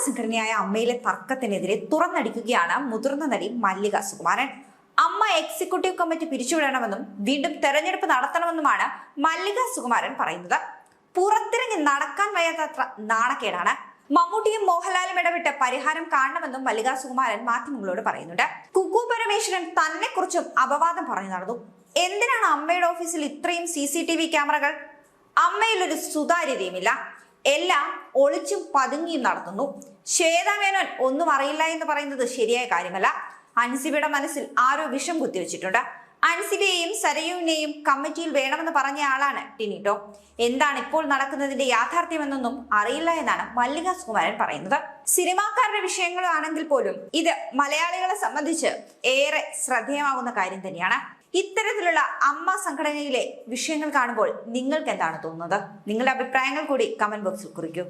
സംഘടനയായ അമ്മയിലെ തർക്കത്തിനെതിരെ തുറന്നടിക്കുകയാണ് മുതിർന്ന നടി മല്ലിക സുകുമാരൻ. അമ്മ എക്സിക്യൂട്ടീവ് കമ്മിറ്റി പിരിച്ചുവിടണമെന്നും വീണ്ടും തെരഞ്ഞെടുപ്പ് നടത്തണമെന്നുമാണ് മല്ലിക സുകുമാരൻ പറയുന്നത്. പുറത്തിറങ്ങി നടക്കാൻ വയ്യാത്തത്ര നാണക്കേടാണ്. മമ്മൂട്ടിയും മോഹൻലാലും ഇടപെട്ട് പരിഹാരം കാണണമെന്നും മല്ലിക സുകുമാരൻ മാധ്യമങ്ങളോട് പറയുന്നുണ്ട്. കുക്കു പരമേശ്വരൻ തന്നെ കുറിച്ചും അപവാദം പറഞ്ഞു നടന്നു. എന്തിനാണ് അമ്മയുടെ ഓഫീസിൽ ഇത്രയും CCTV ക്യാമറകൾ? അമ്മയിൽ ഒരു സുതാര്യതയുമില്ല. എല്ലാം ഒളിച്ചും പതുങ്ങിയും നടത്തുന്നു. ശ്വേതാ മേനോൻ ഒന്നും അറിയില്ല എന്ന് പറയുന്നത് ശരിയായ കാര്യമല്ല. അൻസിബയുടെ മനസ്സിൽ ആരോ വിഷം കുത്തിവെച്ചിട്ടുണ്ട്. അൻസിബയെയും സരയുവിനെയും കമ്മിറ്റിയിൽ വേണമെന്ന് പറഞ്ഞ ആളാണ് ടിനി ടോം. എന്താണ് ഇപ്പോൾ നടക്കുന്നതിന്റെ യാഥാർത്ഥ്യമെന്നൊന്നും അറിയില്ല എന്നാണ് മല്ലിക സുകുമാരൻ പറയുന്നത്. സിനിമാക്കാരുടെ വിഷയങ്ങളാണെങ്കിൽ പോലും ഇത് മലയാളികളെ സംബന്ധിച്ച് ഏറെ ശ്രദ്ധേയമാകുന്ന കാര്യം തന്നെയാണ്. ഇത്തരത്തിലുള്ള അമ്മ സംഘടനയിലെ വിഷയങ്ങൾ കാണുമ്പോൾ നിങ്ങൾക്ക് എന്താണ് തോന്നുന്നത്? നിങ്ങളുടെ അഭിപ്രായങ്ങൾ കൂടി കമന്റ് ബോക്സിൽ കുറിക്കൂ.